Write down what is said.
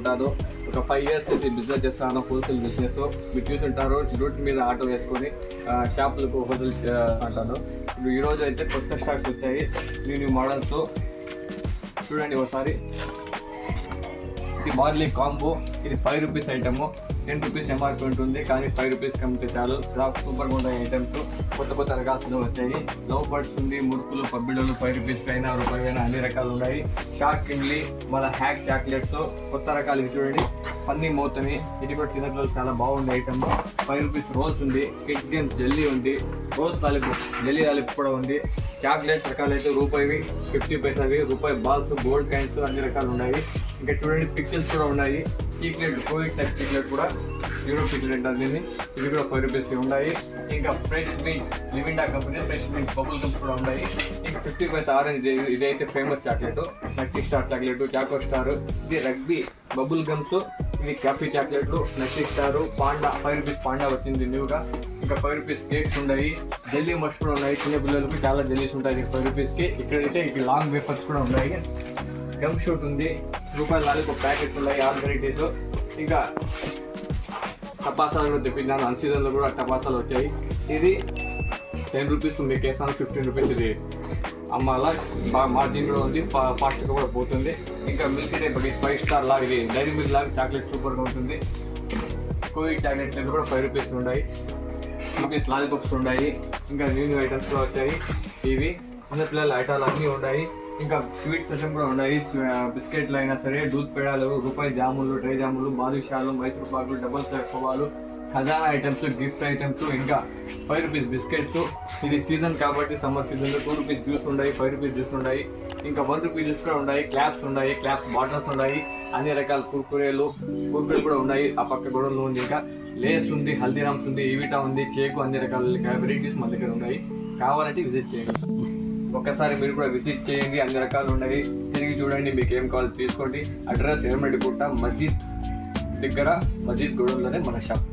ఉంటుందో, ఒక 5 years నుంచి బిజినెస్ చేస్తాను, హోల్సేల్ బిజినెస్. మీరు చూసుంటారు రూట్ మీద ఆటో వేసుకొని షాపులకు హోటల్స్ అంటాను. ఇప్పుడు ఈరోజు అయితే కొత్త స్టాక్స్ వచ్చాయి, న్యూ మోడల్స్తో. చూడండి ఒకసారి. ఇది బార్లీ కాంబో, ఇది 5 రూపీస్ ఐటమ్. 10 రూపీస్ ఎంఆర్పీ ఉంటుంది, కానీ 5 రూపీస్ కమిటీ చాలు. సూపర్గా ఉంటాయి ఐటమ్స్. కొత్త రకాలు వచ్చాయి. లవ్ బర్డ్స్ ఉంది, మురుకులు, పబ్బిళ్ళలు 5 రూపీస్కి అయినా, రూపాయలైనా అన్ని రకాలు ఉన్నాయి. షార్ట్ కిండ్లీ, మళ్ళీ హ్యాక్ చాక్లెట్స్ కొత్త రకాలు ఇవి చూడండి. ఫన్నీ మౌత్ అని, ఇది కూడా చిన్నపిల్లలు చాలా బాగుంది ఐటమ్. 5 రూపీస్ రోల్స్ ఉంది, కిడ్స్ గేమ్స్ జెల్లీ ఉంది, రోజ్ లాలిపాప్, జెల్లీ లాలిపాప్ కూడా ఉంది. చాక్లెట్స్ రకాలు అయితే రూపాయి 50 పైసవి, రూపాయి బాల్స్, గోల్డ్ కాయిన్స్ అన్ని రకాలు ఉన్నాయి. ఇంకా చూడండి పిక్చర్స్ కూడా ఉన్నాయి. చీక్లెట్, కోవిడ్ టైప్ చీక్లెట్ కూడా 0 పిక్లెట్ అనేది, ఇవి కూడా 5 రూపీస్కి ఉన్నాయి. ఇంకా ఫ్రెష్ మింట్, లివిండా company fresh mint bubble gums కూడా ఉన్నాయి. ఇంకా 50 పైసా ఆరెంజ్, ఇదైతే famous chocolate. Nutty star chocolate, choco star, ఇది రగ్బీ బబుల్ గమ్స్, ఇది కాఫీ చాక్లెట్లు, nutty star, panda 5 rupees panda వచ్చింది న్యూగా. ఇంకా 5 రూపీస్ కేక్స్ ఉన్నాయి, జెల్లీ మష్ కూడా ఉన్నాయి. చిన్న పిల్లలకు చాలా జెల్లీస్ ఉంటాయి 5 రూపీస్కి. ఇక్కడైతే ఇక్కడ లాంగ్ వేఫర్స్ కూడా ఉన్నాయి. గమ్ షూట్ ఉంది, రూపాయల లాలిపాప్ ప్యాకెట్స్ ఉన్నాయి, ఆల్ వెరైటీస్. ఇంకా టపాసాలు కూడా తెప్పించాను, అన్ సీజన్లో కూడా టపాసాలు వచ్చాయి. ఇది 10 రూపీస్ మీకు వేస్తాను, 15 రూపీస్ ఇది అమ్మాలా. బాగా మార్జిన్ కూడా ఉంది, ఫాస్ట్గా కూడా పోతుంది. ఇంకా మిల్క్ డే 5 స్టార్ లాగా, ఇది డైరీ మిల్క్ లాగా చాక్లెట్ సూపర్గా ఉంటుంది. కోవిడ్ చాక్లెట్లు కూడా 5 రూపీస్ ఉన్నాయి. రూపీస్ లాలిపాప్స్ ఉన్నాయి. ఇంకా న్యూ ఐటమ్స్ కూడా వచ్చాయి. ఇవి చిన్నపిల్లల ఐటాలు అన్నీ ఉన్నాయి. ఇంకా స్వీట్స్ ఐటమ్ కూడా ఉన్నాయి. బిస్కెట్లు అయినా సరే, దూద్ పేడాలు, రూపాయి జాములు, డ్రై జాములు, బాదుషాలు, మైసూర్ పాకులు, డబల్ కోవాలు, ఖజానా ఐటమ్స్, గిఫ్ట్ ఐటమ్స్, ఇంకా 5 రూపీస్ బిస్కెట్స్. ఇది సీజన్ కాబట్టి సమ్మర్ సీజన్లో 2 రూపీస్ జ్యూస్ ఉన్నాయి, 5 రూపీస్ జ్యూస్ ఉన్నాయి. ఇంకా 1 రూపీ జ్యూస్ కూడా ఉన్నాయి. క్లాప్స్ ఉన్నాయి, క్లాప్స్ బాటిల్స్ ఉన్నాయి. అన్ని రకాల కుర్కురేలు కూడా ఉన్నాయి. ఆ పక్క గొడవలు ఉంది. ఇంకా లేస్ ఉంది, హల్దీరామ్స్ ఉంది, ఈవిటా ఉంది, చేకు, అన్ని రకాల వెరైటీస్ మన దగ్గర ఉన్నాయి. కావాలంటే విజిట్ చేయండి. ఒక్కసారి మీరు కూడా విజిట్ చేయండి, అన్ని రకాలు ఉన్నాయి. తిరిగి చూడండి, మీకు ఏం కావాలో తీసుకోండి. అడ్రస్ ఎర్రమరెడ్డిగుట్ట మస్జిద్ దగ్గర, మస్జిద్ గూడెంలోనే మన షాప్.